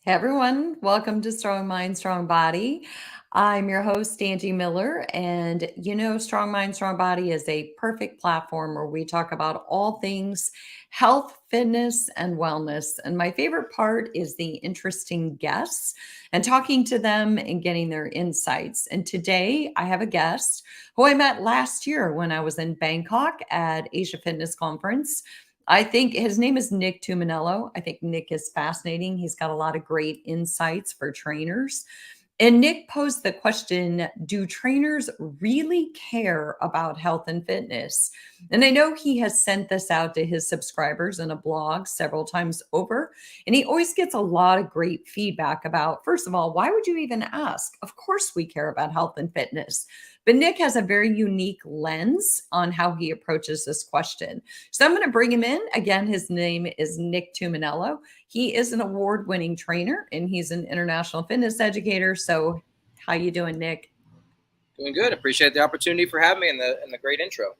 Hey everyone, welcome to Strong Mind, Strong Body. I'm your host, Angie Miller, and Strong Mind, Strong Body is a perfect platform where we talk about all things health, fitness, and wellness. And my favorite part is the interesting guests and talking to them and getting their insights. And today I have a guest who I met last year when I was in Bangkok at Asia Fitness Conference. I think his name is Nick Tuminello. I think Nick is fascinating. He's got a lot of great insights for trainers. And Nick posed the question, do trainers really care about health and fitness? And I know he has sent this out to his subscribers in a blog several times over. And he always gets a lot of great feedback about, first of all, why would you even ask? Of course, we care about health and fitness. But Nick has a very unique lens on how he approaches this question. So I'm going to bring him in. Again, his name is Nick Tuminello. He is an award-winning trainer and he's an international fitness educator. So how you doing, Nick? Doing good. Appreciate the opportunity for having me and the great intro.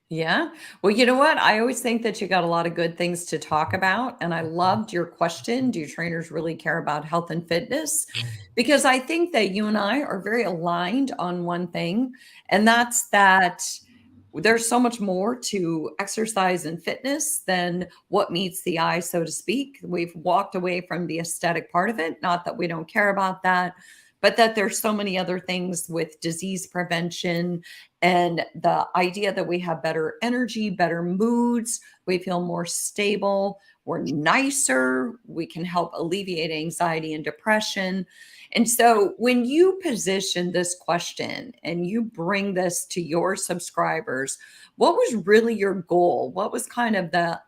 Yeah. Well, you know what? I always think that you got a lot of good things to talk about. And I loved your question. Do trainers really care about health and fitness? Because I think that you and I are very aligned on one thing, and that's that there's so much more to exercise and fitness than what meets the eye, so to speak. We've walked away from the aesthetic part of it, not that we don't care about that, but that there's so many other things with disease prevention and the idea that we have better energy, better moods, we feel more stable, we're nicer, we can help alleviate anxiety and depression. And so when you position this question and you bring this to your subscribers, what was really your goal? What was kind of the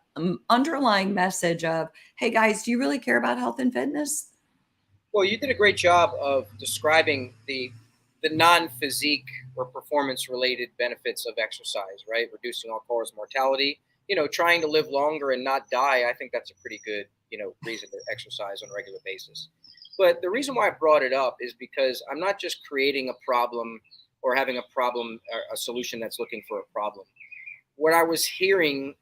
underlying message of, hey guys, do you really care about health and fitness? Well, you did a great job of describing the non-physique or performance-related benefits of exercise, right? Reducing all-cause mortality, trying to live longer and not die. I think that's a pretty good, reason to exercise on a regular basis. But the reason why I brought it up is because I'm not just creating a problem or having a problem or a solution that's looking for a problem. What I was hearing,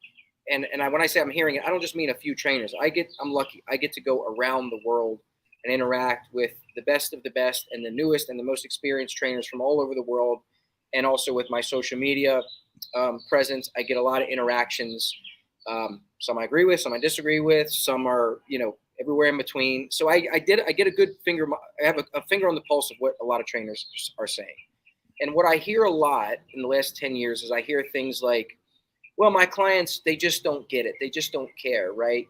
when I say I'm hearing it, I don't just mean a few trainers. I'm lucky. I get to go around the world and interact with the best of the best and the newest and the most experienced trainers from all over the world. And also with my social media presence, I get a lot of interactions. Some I agree with, some I disagree with, some are, everywhere in between. So I get a good finger. I have a finger on the pulse of what a lot of trainers are saying. And what I hear a lot in the last 10 years is I hear things like, well, my clients, they just don't get it. They just don't care, right?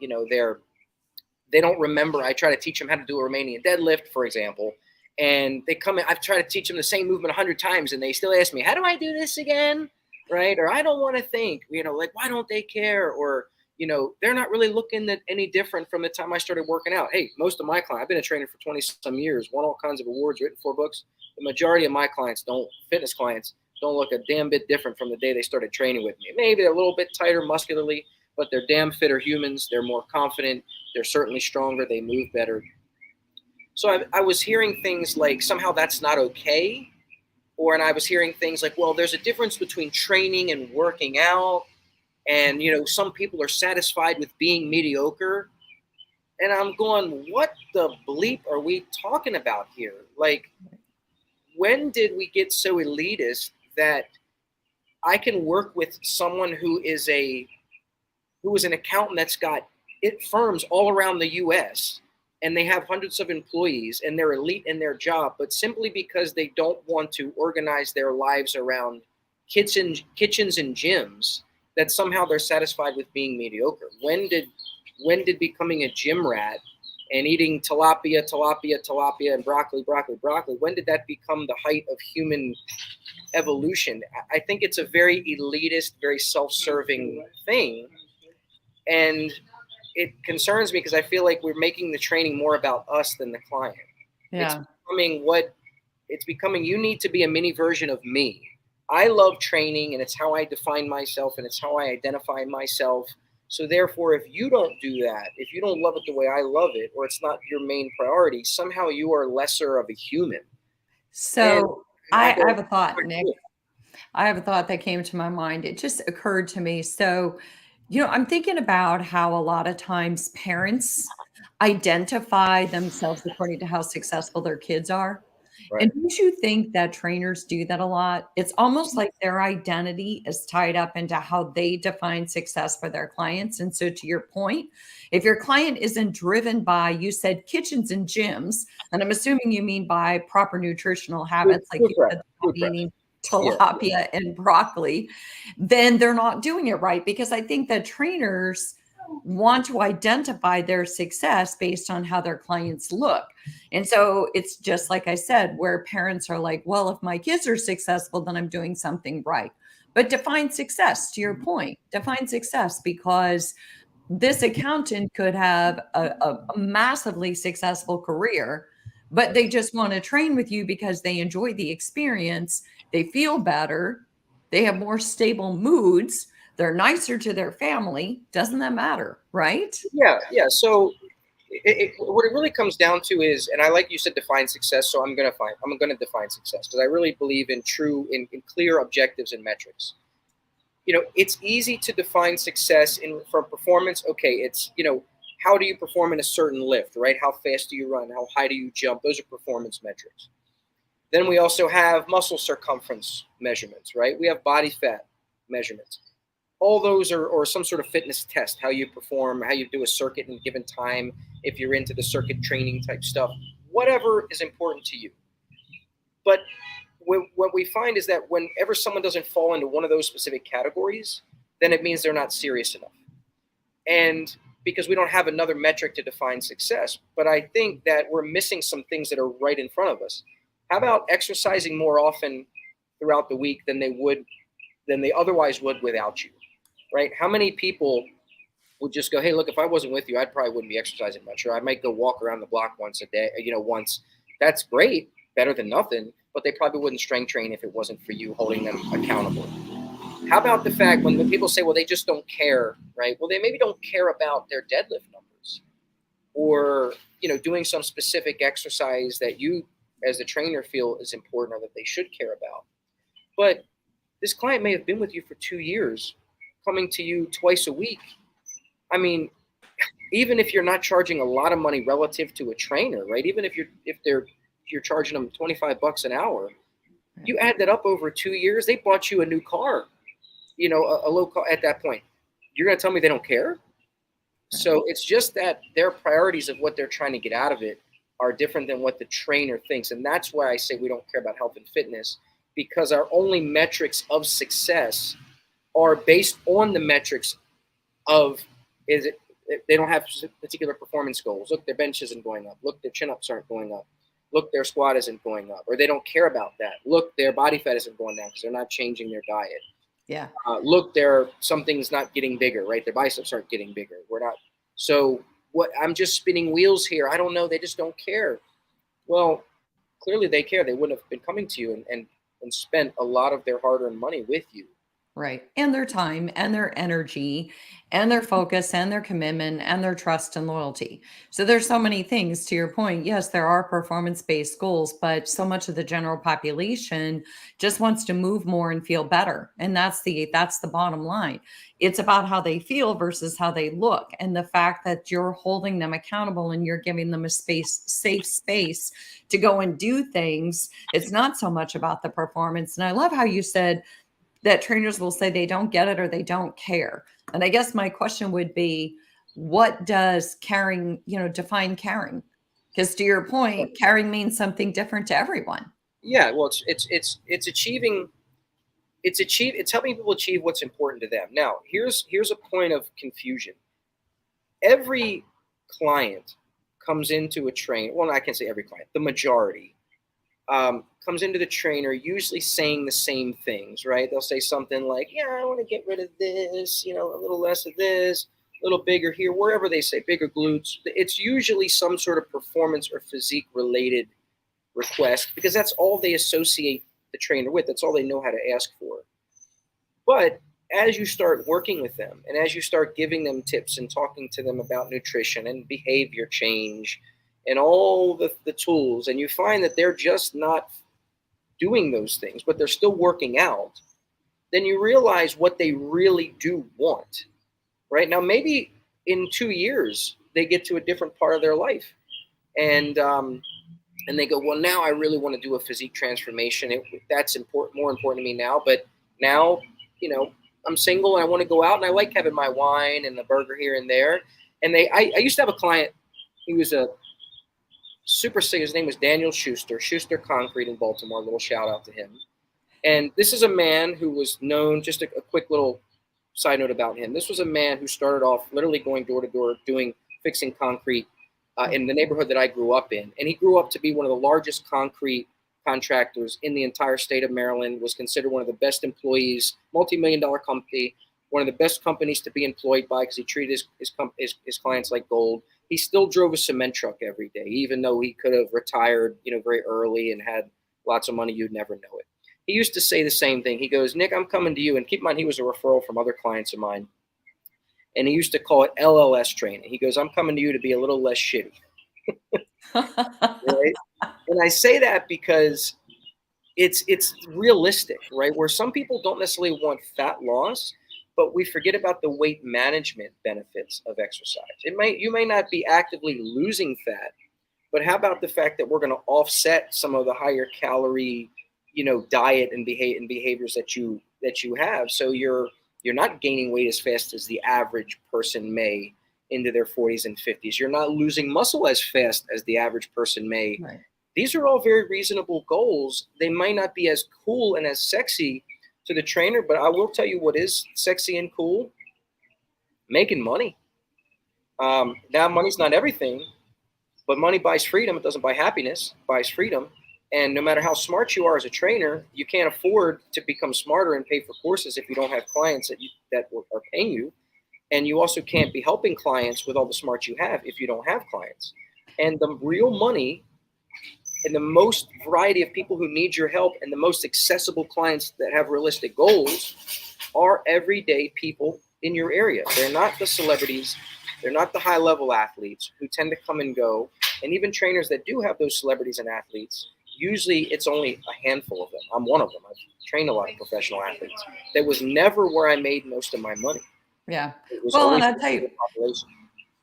They don't remember. I try to teach them how to do a Romanian deadlift, for example, and they come in. I've tried to teach them the same movement 100 times, and they still ask me, how do I do this again? Right? Or I don't want to think, like, why don't they care? Or, they're not really looking at any different from the time I started working out. Hey, most of my clients, I've been a trainer for 20 some years, won all kinds of awards, written 4 books. The majority of my clients fitness clients don't look a damn bit different from the day they started training with me. Maybe they're a little bit tighter muscularly, but they're damn fitter humans. They're more confident. They're certainly stronger. They move better. So I was hearing things like somehow that's not okay. And I was hearing things like, well, there's a difference between training and working out. And, some people are satisfied with being mediocre. And I'm going, what the bleep are we talking about here? Like, when did we get so elitist that I can work with someone who is an accountant that's got firms all around the U.S. and they have hundreds of employees and they're elite in their job, but simply because they don't want to organize their lives around kitchens and gyms, that somehow they're satisfied with being mediocre. When did becoming a gym rat and eating tilapia, and broccoli, when did that become the height of human evolution? I think it's a very elitist, very self-serving thing. And it concerns me because I feel like we're making the training more about us than the client. Yeah. It's becoming you need to be a mini version of me. I love training and it's how I define myself and it's how I identify myself. So therefore, if you don't do that, if you don't love it the way I love it, or it's not your main priority, somehow you are lesser of a human. So I have a thought, Nick. I have a thought that came to my mind. It just occurred to me. So I'm thinking about how a lot of times parents identify themselves according to how successful their kids are. And Right. don't you think that trainers do that a lot? It's almost like their identity is tied up into how they define success for their clients. And so, to your point, if your client isn't driven by, you said kitchens and gyms, and I'm assuming you mean by proper nutritional Food, habits, like food you prep. said, not Food prep. eating Yeah. tilapia and broccoli, then they're not doing it right. Because I think that trainers want to identify their success based on how their clients look. And so it's just like I said, where parents are like, well, if my kids are successful, then I'm doing something right. But define success, to your point, define success, because this accountant could have a massively successful career, but they just want to train with you because they enjoy the experience. They feel better. They have more stable moods. They're nicer to their family. Doesn't that matter? Right? Yeah. Yeah. So what it really comes down to is, and I like you said, define success. So I'm gonna define success because I really believe in in clear objectives and metrics. It's easy to define success in from performance. Okay, it's how do you perform in a certain lift, right? How fast do you run? How high do you jump? Those are performance metrics. Then we also have muscle circumference measurements, right? We have body fat measurements. All those are or some sort of fitness test, how you perform, how you do a circuit in a given time, if you're into the circuit training type stuff, whatever is important to you. But what we find is that whenever someone doesn't fall into one of those specific categories, then it means they're not serious enough. And because we don't have another metric to define success, but I think that we're missing some things that are right in front of us. How about exercising more often throughout the week than they otherwise would without you, right? How many people would just go, hey, look, if I wasn't with you, I probably wouldn't be exercising much, or I might go walk around the block once a day, once. That's great, better than nothing, but they probably wouldn't strength train if it wasn't for you holding them accountable. How about the fact when people say, well, they just don't care, right? Well, they maybe don't care about their deadlift numbers or, doing some specific exercise that you as the trainer feel is important or that they should care about. But this client may have been with you for 2 years, coming to you twice a week. I mean, even if you're not charging a lot of money relative to a trainer, right? Even if you're charging them $25 an hour, you add that up over 2 years, they bought you a new car, a low car at that point. You're going to tell me they don't care? So it's just that their priorities of what they're trying to get out of it are different than what the trainer thinks. And that's why I say we don't care about health and fitness, because our only metrics of success are based on the metrics of they don't have particular performance goals. Look, their bench isn't going up. Look, their chin-ups aren't going up. Look, their squat isn't going up, or they don't care about that. Look, their body fat isn't going down because they're not changing their diet. Yeah. Look, something's not getting bigger, right? Their biceps aren't getting bigger. We're not. So what? I'm just spinning wheels here. I don't know. They just don't care. Well, clearly they care. They wouldn't have been coming to you and spent a lot of their hard-earned money with you. Right. And their time and their energy and their focus and their commitment and their trust and loyalty. So there's so many things to your point. Yes, there are performance-based goals, but so much of the general population just wants to move more and feel better. And that's the bottom line. It's about how they feel versus how they look. And the fact that you're holding them accountable and you're giving them a safe space to go and do things. It's not so much about the performance. And I love how you said that trainers will say they don't get it or they don't care. And I guess my question would be, what does caring, define caring? Because to your point, caring means something different to everyone. Yeah, well, it's helping people achieve what's important to them. Now, here's a point of confusion. Every client comes into a train. Well, I can't say every client. The majority comes into the trainer usually saying the same things, right? They'll say something like, "Yeah, I want to get rid of this. A little less of this, a little bigger here." Wherever they say bigger glutes, it's usually some sort of performance or physique related request because that's all they associate the trainer with. That's all they know how to ask for. But as you start working with them and as you start giving them tips and talking to them about nutrition and behavior change and all the tools, and you find that they're just not doing those things, but they're still working out, then you realize what they really do want. right? Now, maybe in 2 years, they get to a different part of their life. And they go, well, now I really want to do a physique transformation. That's more important to me now. But now, I'm single and I want to go out and I like having my wine and the burger here and there. And I used to have a client. He was a super sick. His name was Daniel Schuster Concrete in Baltimore. A little shout out to him. And this is a man who was known, just a quick little side note about him. This was a man who started off literally going door to door, fixing concrete in the neighborhood that I grew up in. And he grew up to be one of the largest concrete contractors in the entire state of Maryland, was considered one of the best employees, multi-million-dollar company, one of the best companies to be employed by because he treated his clients like gold. He still drove a cement truck every day, even though he could have retired, very early and had lots of money. You'd never know it. He used to say the same thing. He goes, Nick, I'm coming to you. And keep in mind, he was a referral from other clients of mine. And he used to call it LLS training. He goes, I'm coming to you to be a little less shitty. Right? And I say that because it's realistic, right? Where some people don't necessarily want fat loss, but we forget about the weight management benefits of exercise. You may not be actively losing fat, but how about the fact that we're going to offset some of the higher calorie, diet and behaviors that you have, so you're not gaining weight as fast as the average person may into their 40s and 50s. You're not losing muscle as fast as the average person may. Right. These are all very reasonable goals. They might not be as cool and as sexy to the trainer, but I will tell you what is sexy and cool: making money. Now, money's not everything, but money buys freedom. It doesn't buy happiness, it buys freedom. And no matter how smart you are as a trainer, you can't afford to become smarter and pay for courses if you don't have clients that are paying you. And you also can't be helping clients with all the smarts you have if you don't have clients. And the real money and the most variety of people who need your help and the most accessible clients that have realistic goals are everyday people in your area. They're not the celebrities. They're not the high-level athletes who tend to come and go. And even trainers that do have those celebrities and athletes, usually it's only a handful of them. I'm one of them. I've trained a lot of professional athletes. That was never where I made most of my money. Yeah. It was Well, and always I'll tell you, population.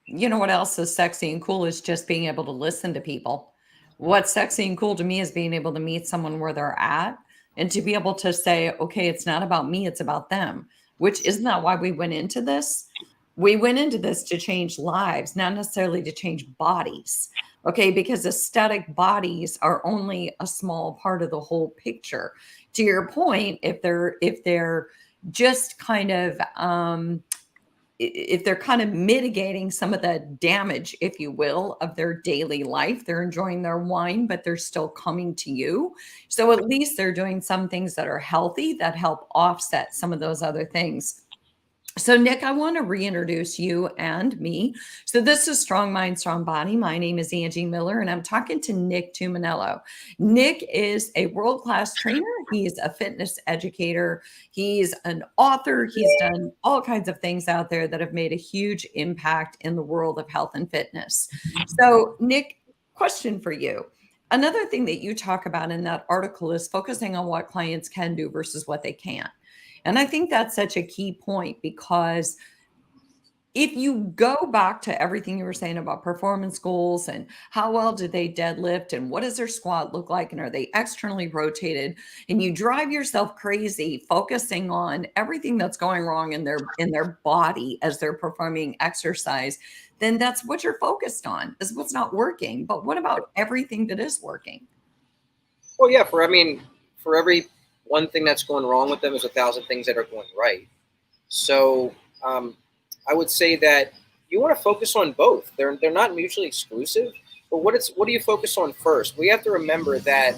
you know what else is sexy and cool is just being able to listen to people. What's sexy and cool to me is being able to meet someone where they're at and to be able to say, okay, it's not about me, it's about them, which isn't that why we went into this? We went into this to change lives, not necessarily to change bodies. Okay, because aesthetic bodies are only a small part of the whole picture. To your point, if they're just kind of if they're kind of mitigating some of the damage, if you will, of their daily life, they're enjoying their wine, but they're still coming to you. So at least they're doing some things that are healthy that help offset some of those other things. So, Nick, I want to reintroduce you and me. So, this is Strong Mind, Strong Body. My name is Angie Miller, and I'm talking to Nick Tuminello. Nick is a world class trainer. He's a fitness educator. He's an author. He's done all kinds of things out there that have made a huge impact in the world of health and fitness. So, Nick, question for you. Another thing that you talk about in that article is focusing on what clients can do versus what they can't. And I think that's such a key point because if you go back to everything you were saying about performance goals and how well do they deadlift and what does their squat look like and are they externally rotated, and you drive yourself crazy focusing on everything that's going wrong in their body as they're performing exercise, then that's what you're focused on, is what's not working. But what about everything that is working? Well, yeah, for every one thing that's going wrong with them, there's 1,000 things that are going right. So I would say that you want to focus on both. They're not mutually exclusive. But what do you focus on first? We have to remember that.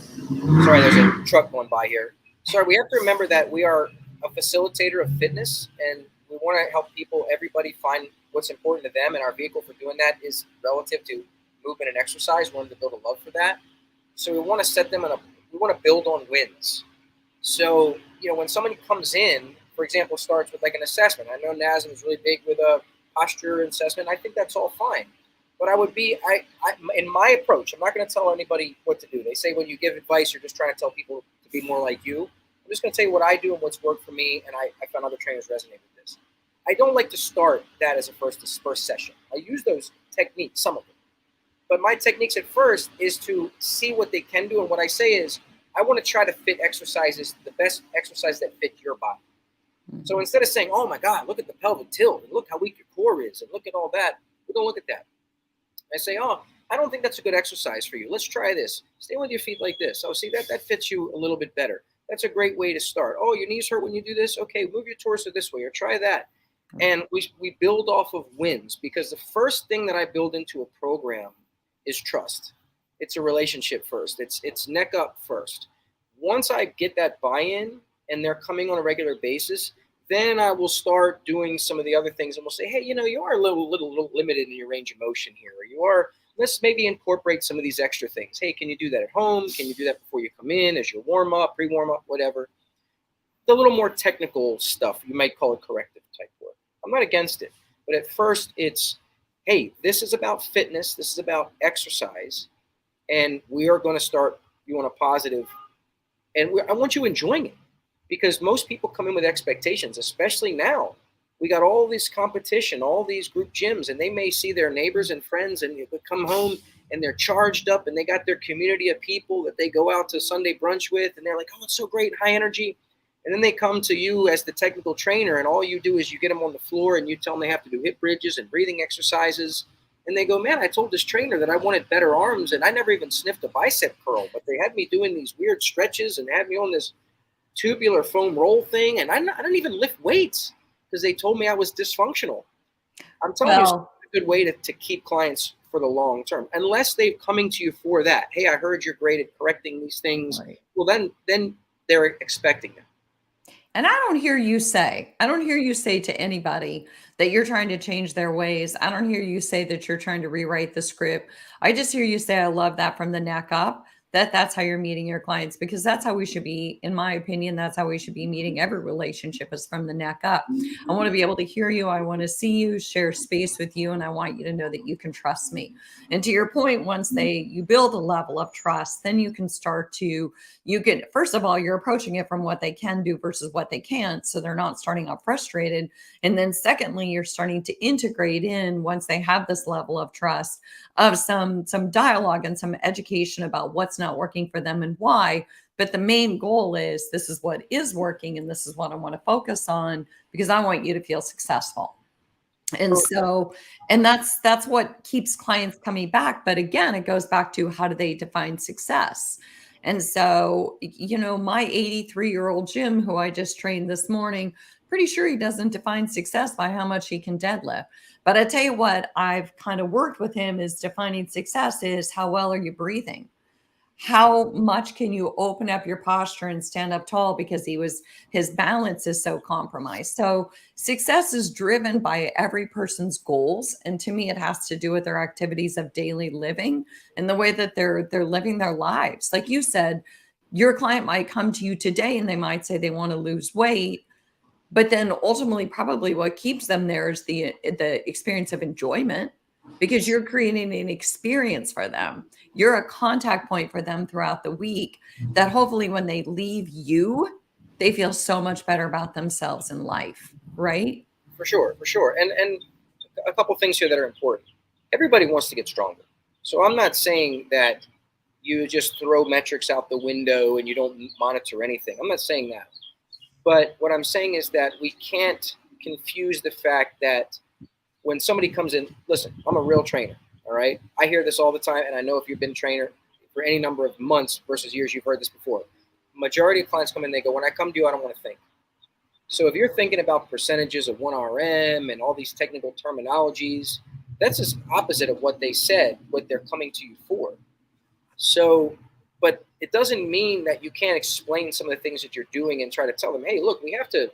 Sorry, there's a truck going by here. Sorry, we have to remember that we are a facilitator of fitness, and we want to help everybody find what's important to them. And our vehicle for doing that is relative to movement and exercise. We want to build a love for that. So we want to set them we want to build on wins. So, when somebody comes in, for example, starts with like an assessment. I know NASM is really big with a posture assessment. I think that's all fine. But in my approach, I'm not going to tell anybody what to do. They say when you give advice, you're just trying to tell people to be more like you. I'm just going to tell you what I do and what's worked for me, and I found other trainers resonate with this. I don't like to start that as a first session. I use those techniques, some of them. But my techniques at first is to see what they can do. And what I say is, I want to try to fit exercises, the best exercise that fit your body. So instead of saying, oh my God, look at the pelvic tilt, and look how weak your core is, and look at all that, we don't look at that. I say, oh, I don't think that's a good exercise for you. Let's try this. Stay with your feet like this. Oh, see, that fits you a little bit better. That's a great way to start. Oh, your knees hurt when you do this? Okay, move your torso this way or try that. And we build off of wins, because the first thing that I build into a program is trust. It's a relationship first. It's neck up first. Once I get that buy-in and they're coming on a regular basis, then I will start doing some of the other things, and we'll say, hey, you are a little limited in your range of motion here. Or let's maybe incorporate some of these extra things. Hey, can you do that at home? Can you do that before you come in, as your warm-up, pre-warm-up, whatever? The little more technical stuff, you might call it corrective type work. I'm not against it. But at first, it's, hey, this is about fitness. This is about exercise. And we are going to start you on a positive. And I want you enjoying it. Because most people come in with expectations, especially now. We got all this competition, all these group gyms, and they may see their neighbors and friends and they come home and they're charged up and they got their community of people that they go out to Sunday brunch with, and they're like, oh, it's so great, high energy. And then they come to you as the technical trainer, and all you do is you get them on the floor and you tell them they have to do hip bridges and breathing exercises. And they go, man, I told this trainer that I wanted better arms, and I never even sniffed a bicep curl, but they had me doing these weird stretches and had me on this tubular foam roll thing, and I didn't even lift weights because they told me I was dysfunctional. I'm telling you, it's a good way to keep clients for the long term, unless they're coming to you for that. Hey, I heard you're great at correcting these things. Right. Well, then they're expecting it. And I don't hear you say to anybody that you're trying to change their ways. I don't hear you say that you're trying to rewrite the script. I just hear you say, I love that from the neck up. That's how you're meeting your clients, because that's how we should be, in my opinion, that's how we should be meeting every relationship, is from the neck up. I want to be able to hear you. I want to see you, share space with you. And I want you to know that you can trust me. And to your point, once you build a level of trust, then you can start to, first of all, you're approaching it from what they can do versus what they can't. So they're not starting off frustrated. And then secondly, you're starting to integrate in, once they have this level of trust, of some dialogue and some education about what's not working for them and why. But the main goal is, this is what is working and this is what I want to focus on, because I want you to feel successful. And so, and that's what keeps clients coming back. But again, it goes back to, how do they define success? And so, my 83-year-old Jim, who I just trained this morning, pretty sure he doesn't define success by how much he can deadlift. But I tell you what, I've kind of worked with him, is defining success is, how well are you breathing? How much can you open up your posture and stand up tall, because his balance is so compromised. So success is driven by every person's goals. And to me, it has to do with their activities of daily living and the way that they're living their lives. Like you said, your client might come to you today and they might say they want to lose weight, but then ultimately probably what keeps them there is the experience of enjoyment, because you're creating an experience for them. You're a contact point for them throughout the week, that hopefully when they leave you, they feel so much better about themselves in life, right? For sure. And a couple things here that are important. Everybody wants to get stronger. So I'm not saying that you just throw metrics out the window and you don't monitor anything. I'm not saying that. But what I'm saying is that we can't confuse the fact that when somebody comes in, listen, I'm a real trainer, all right? I hear this all the time, and I know if you've been a trainer for any number of months versus years, you've heard this before. Majority of clients come in, they go, when I come to you, I don't want to think. So if you're thinking about percentages of 1RM and all these technical terminologies, that's just opposite of what they said, what they're coming to you for. So, but it doesn't mean that you can't explain some of the things that you're doing and try to tell them, hey, look, we have to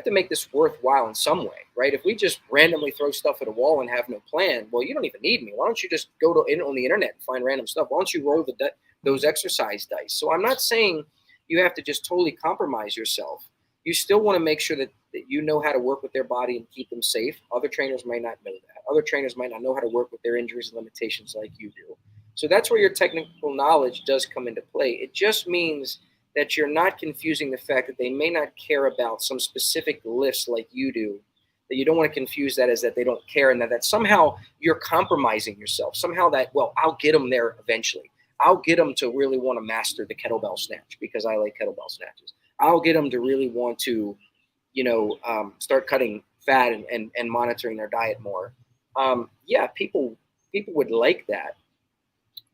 make this worthwhile in some way, right? If we just randomly throw stuff at a wall and have no plan, well, you don't even need me. Why don't you just go on the internet and find random stuff? Why don't you roll those exercise dice? So I'm not saying you have to just totally compromise yourself. You still want to make sure that you know how to work with their body and keep them safe. Other trainers might not know that. Other trainers might not know how to work with their injuries and limitations like you do. So that's where your technical knowledge does come into play. It just means that you're not confusing the fact that they may not care about some specific lifts like you do, that you don't want to confuse that as that they don't care, and that somehow you're compromising yourself. Somehow that, well, I'll get them there eventually. I'll get them to really want to master the kettlebell snatch because I like kettlebell snatches. I'll get them to really want to, start cutting fat and monitoring their diet more. Yeah, people would like that.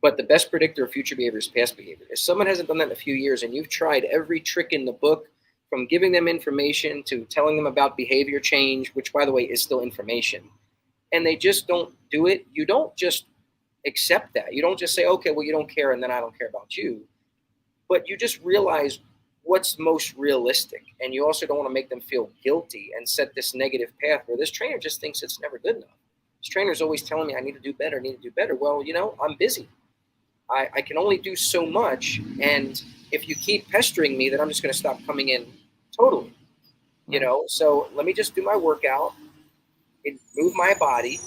But the best predictor of future behavior is past behavior. If someone hasn't done that in a few years and you've tried every trick in the book, from giving them information to telling them about behavior change, which, by the way, is still information, and they just don't do it, you don't just accept that. You don't just say, okay, well, you don't care, and then I don't care about you. But you just realize what's most realistic. And you also don't want to make them feel guilty and set this negative path where this trainer just thinks it's never good enough. This trainer's always telling me I need to do better, Well, I'm busy. I can only do so much. And if you keep pestering me, then I'm just going to stop coming in totally. So let me just do my workout and move my body.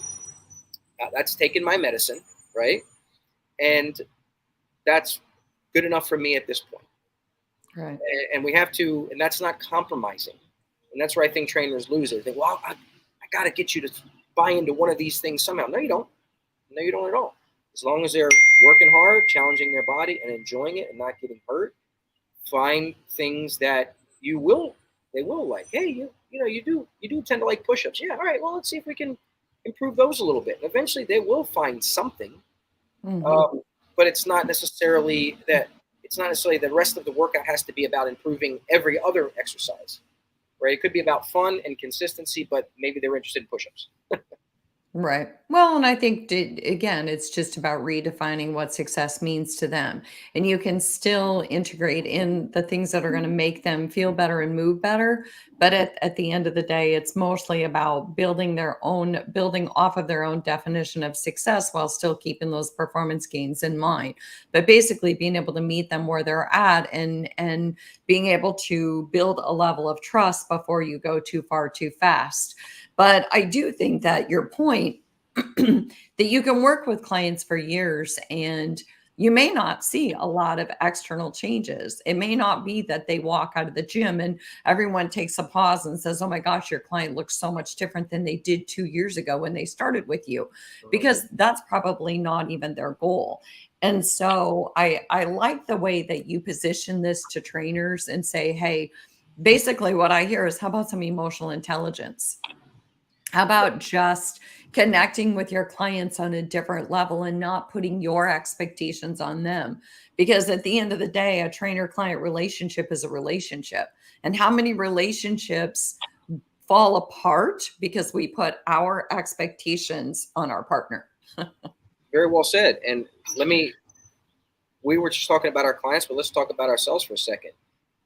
That's taking my medicine, right? And that's good enough for me at this point. Right. And we have to, and that's not compromising. And that's where I think trainers lose it. They think, well, I got to get you to buy into one of these things somehow. No, you don't. No, you don't at all. As long as they're working hard, challenging their body and enjoying it and not getting hurt, find things that they will like. Hey, you do tend to like push-ups. Yeah, all right, well, let's see if we can improve those a little bit. And eventually they will find something. Mm-hmm. But it's not necessarily the rest of the workout has to be about improving every other exercise, right? It could be about fun and consistency, but maybe they're interested in push-ups. Right. Well, and I think again, it's just about redefining what success means to them. And you can still integrate in the things that are going to make them feel better and move better. But at the end of the day, it's mostly about building off of their own definition of success while still keeping those performance gains in mind. But basically being able to meet them where they're at and being able to build a level of trust before you go too far too fast. But I do think that your point that you can work with clients for years and you may not see a lot of external changes. It may not be that they walk out of the gym and everyone takes a pause and says, oh my gosh, your client looks so much different than they did 2 years ago when they started with you, because that's probably not even their goal. And so I like the way that you position this to trainers and say, hey, basically what I hear is, how about some emotional intelligence? How about just connecting with your clients on a different level and not putting your expectations on them? Because at the end of the day, a trainer-client relationship is a relationship. And how many relationships fall apart because we put our expectations on our partner? Very well said. And we were just talking about our clients, but let's talk about ourselves for a second.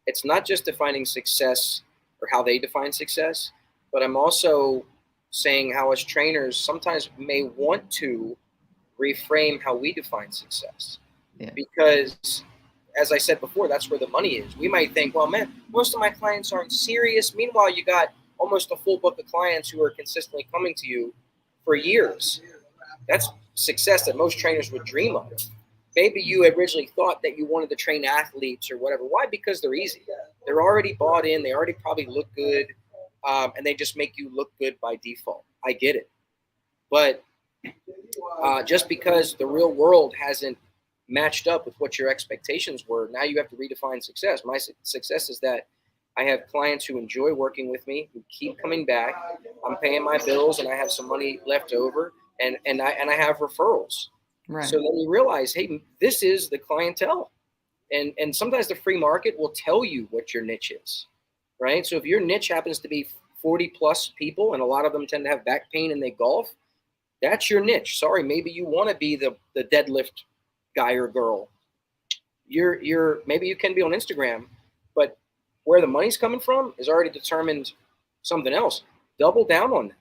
It's not just defining success or how they define success, but I'm also saying how as trainers sometimes may want to reframe how we define success. Yeah. Because as I said before, that's where the money is. We might think, well, man, most of my clients aren't serious. Meanwhile, you got almost a full book of clients who are consistently coming to you for years. That's success that most trainers would dream of. Maybe you originally thought that you wanted to train athletes or whatever. Why? Because they're easy. They're already bought in. They already probably look good. And they just make you look good by default. I get it. But just because the real world hasn't matched up with what your expectations were, now you have to redefine success. My success is that I have clients who enjoy working with me, who keep coming back. I'm paying my bills, and I have some money left over, and I have referrals. Right. So then you realize, hey, this is the clientele. And sometimes the free market will tell you what your niche is, right? So if your niche happens to be 40 plus people, and a lot of them tend to have back pain and they golf, that's your niche. Sorry, maybe you want to be the deadlift guy or girl. Maybe you can be on Instagram, but where the money's coming from is already determined something else. Double down on that,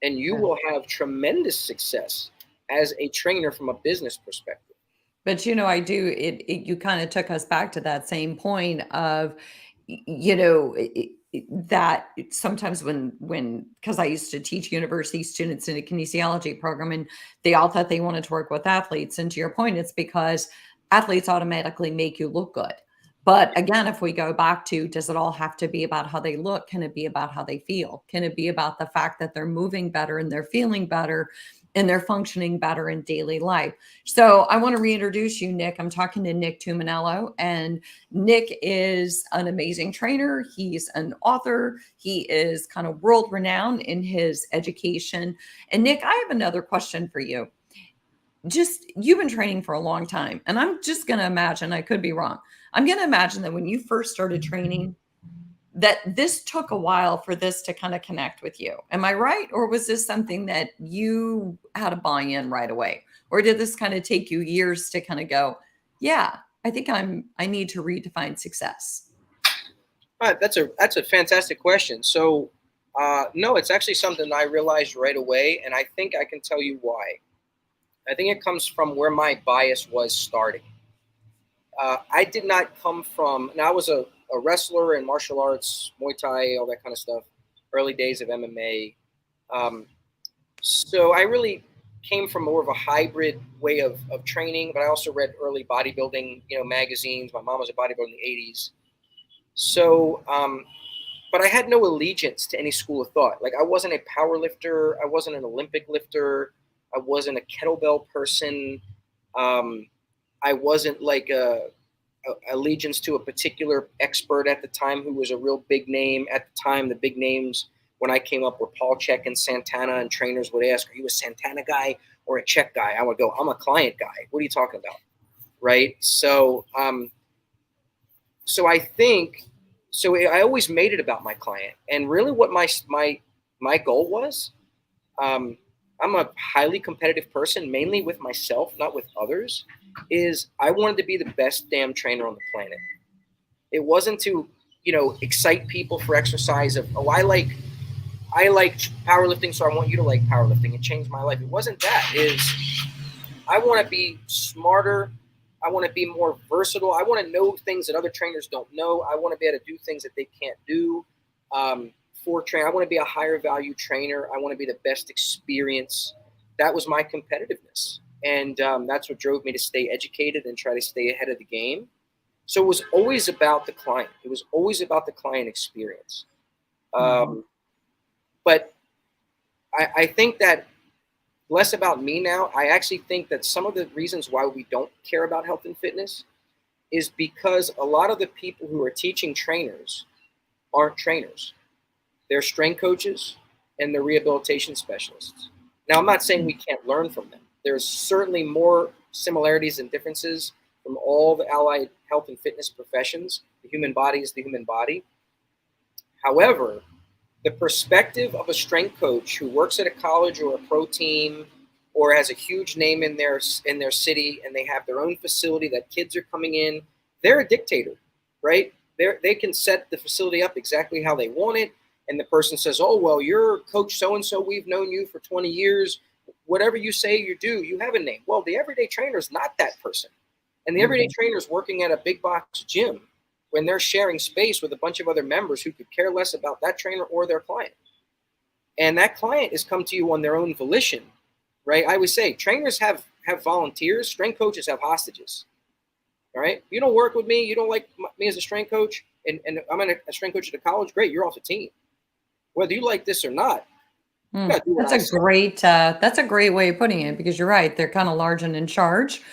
and you will have tremendous success as a trainer from a business perspective. But, you kind of took us back to that same point of, that sometimes because I used to teach university students in a kinesiology program, and they all thought they wanted to work with athletes. And to your point, it's because athletes automatically make you look good. But again, if we go back to, does it all have to be about how they look? Can it be about how they feel? Can it be about the fact that they're moving better and they're feeling better and they're functioning better in daily life? So I want to reintroduce you, Nick. I'm talking to Nick Tuminello, and Nick is an amazing trainer. He's an author. He is kind of world renowned in his education. And Nick, I have another question for you. Just, you've been training for a long time, and I'm just going to imagine, I could be wrong, I'm going to imagine that when you first started training, that this took a while for this to kind of connect with you. Am I right? Or was this something that you had to buy in right away? Or did this kind of take you years to kind of go, yeah, I think I need to redefine success? That's a fantastic question. So, no, it's actually something I realized right away, and I think I can tell you why. I think it comes from where my bias was starting. I did not come from. Now, I was a wrestler in martial arts, Muay Thai, all that kind of stuff. Early days of MMA. So I really came from more of a hybrid way of training, but I also read early bodybuilding, magazines. My mom was a bodybuilder in the '80s. So, but I had no allegiance to any school of thought. Like, I wasn't a power lifter. I wasn't an Olympic lifter. I wasn't a kettlebell person. I wasn't like a allegiance to a particular expert at the time who was a real big name. At the time, the big names when I came up were Paul Chek and Santana, and trainers would ask, are you a Santana guy or a Chek guy? I would go, I'm a client guy. What are you talking about? Right? So, so I think, so I always made it about my client, and really what my goal was, I'm a highly competitive person, mainly with myself, not with others, is I wanted to be the best damn trainer on the planet. It wasn't to, excite people for exercise of, oh, I like powerlifting, so I want you to like powerlifting. It changed my life. It wasn't that. Is I want to be smarter. I want to be more versatile. I want to know things that other trainers don't know. I want to be able to do things that they can't do. For training, I want to be a higher value trainer. I want to be the best experience. That was my competitiveness, and that's what drove me to stay educated and try to stay ahead of the game. So it was always about the client. It was always about the client experience. But I think that less about me now. I actually think that some of the reasons why we don't care about health and fitness is because a lot of the people who are teaching trainers aren't trainers. They're strength coaches and they're rehabilitation specialists. Now, I'm not saying we can't learn from them. There's certainly more similarities and differences from all the allied health and fitness professions. The human body is the human body. However, the perspective of a strength coach who works at a college or a pro team or has a huge name in their city, and they have their own facility that kids are coming in, they're a dictator, right? They can set the facility up exactly how they want it. And the person says, oh, well, you're coach so-and-so. We've known you for 20 years. Whatever you say you do, you have a name. Well, the everyday trainer is not that person. And the everyday trainer is working at a big box gym when they're sharing space with a bunch of other members who could care less about that trainer or their client. And that client has come to you on their own volition, right? I always say trainers have volunteers. Strength coaches have hostages. All right. You don't work with me. You don't like me as a strength coach. And I'm a strength coach at a college. Great. You're off the team. Whether you like this or not. That's a great way of putting it, because you're right. They're kind of large and in charge,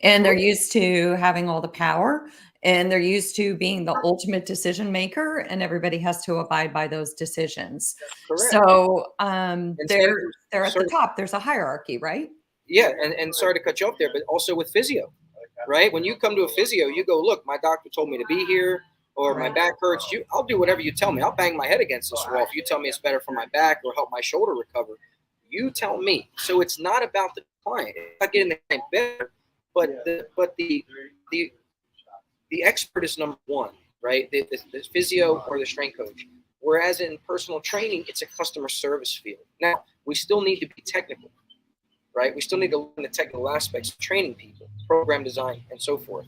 and they're used to having all the power, and they're used to being the ultimate decision maker, and everybody has to abide by those decisions. Correct. So they're at the top. There's a hierarchy, right? Yeah, and sorry to cut you off there, but also with physio, right? When you come to a physio, you go, look, my doctor told me to be here, or my back hurts. I'll do whatever you tell me. I'll bang my head against this wall if you tell me it's better for my back or help my shoulder recover. You tell me. So it's not about the client. It's not getting the client better, but the expert is number one, right? The physio or the strength coach. Whereas in personal training, it's a customer service field. Now, we still need to be technical, right? We still need to learn the technical aspects of training people, program design, and so forth.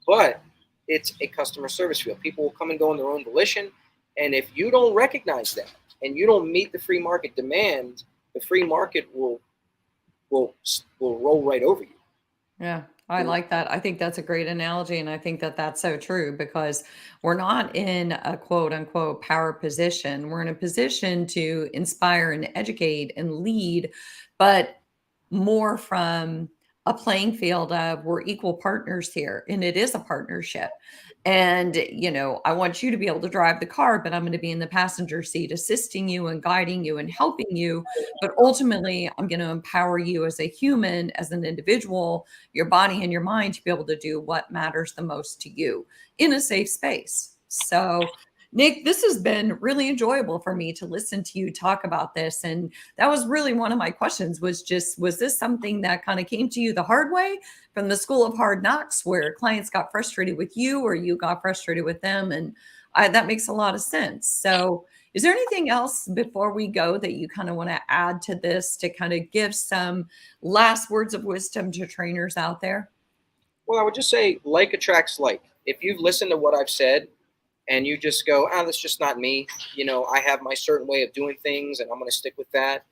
But it's a customer service field. People will come and go on their own volition. And if you don't recognize that and you don't meet the free market demand, the free market will roll right over you. Yeah. I like that. I think that's a great analogy. And I think that that's so true because we're not in a quote unquote power position. We're in a position to inspire and educate and lead, but more from a playing field of we're equal partners here and it is a partnership. And, I want you to be able to drive the car, but I'm going to be in the passenger seat assisting you and guiding you and helping you. But ultimately, I'm going to empower you as a human, as an individual, your body and your mind to be able to do what matters the most to you in a safe space. So, Nick, this has been really enjoyable for me to listen to you talk about this. And that was really one of my questions was this something that kind of came to you the hard way from the school of hard knocks where clients got frustrated with you or you got frustrated with them? And that makes a lot of sense. So is there anything else before we go that you kind of want to add to this to kind of give some last words of wisdom to trainers out there? Well, I would just say like attracts like. If you've listened to what I've said and you just go, that's just not me. I have my certain way of doing things and I'm going to stick with that.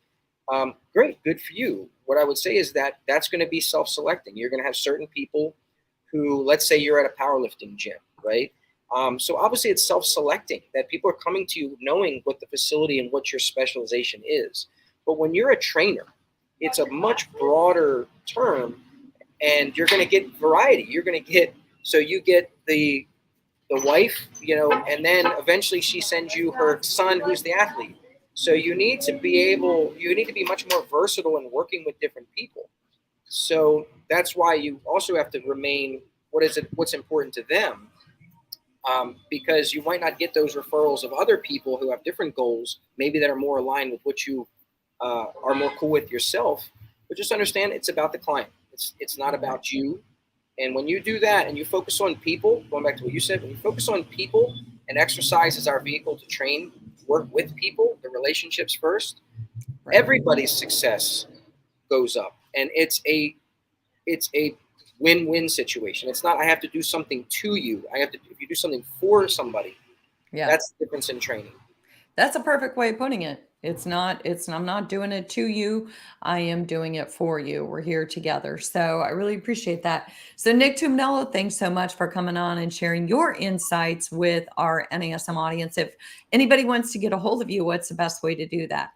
Great, good for you. What I would say is that that's going to be self-selecting. You're going to have certain people who, let's say you're at a powerlifting gym, right? So obviously it's self-selecting that people are coming to you knowing what the facility and what your specialization is. But when you're a trainer, it's a much broader term and you're going to get variety. You're going to get, so you get the wife, and then eventually she sends you her son who's the athlete. So you need to be much more versatile in working with different people. So that's why you also have to remain, what's important to them, because you might not get those referrals of other people who have different goals, maybe that are more aligned with what you are more cool with yourself. But just understand it's about the client. It's not about you. And when you do that and you focus on people, going back to what you said, when you focus on people and exercise is our vehicle to train, work with people, the relationships first, Right. everybody's success goes up. And it's a win-win situation. It's not I have to do something to you. If you do something for somebody, Yeah. that's the difference in training. That's a perfect way of putting it. I'm not doing it to you. I am doing it for you. We're here together. So I really appreciate that. So Nick Tuminello, thanks so much for coming on and sharing your insights with our NASM audience. If anybody wants to get a hold of you, what's the best way to do that?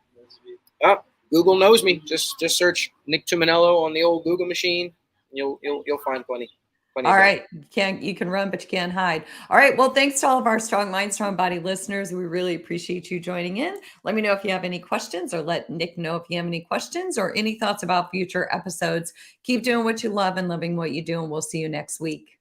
Google knows me. Just search Nick Tuminello on the old Google machine. You'll find plenty. All right. You can run, but you can't hide. All right. Well, thanks to all of our Strong Mind, Strong Body listeners. We really appreciate you joining in. Let me know if you have any questions or let Nick know if you have any questions or any thoughts about future episodes. Keep doing what you love and loving what you do, and we'll see you next week.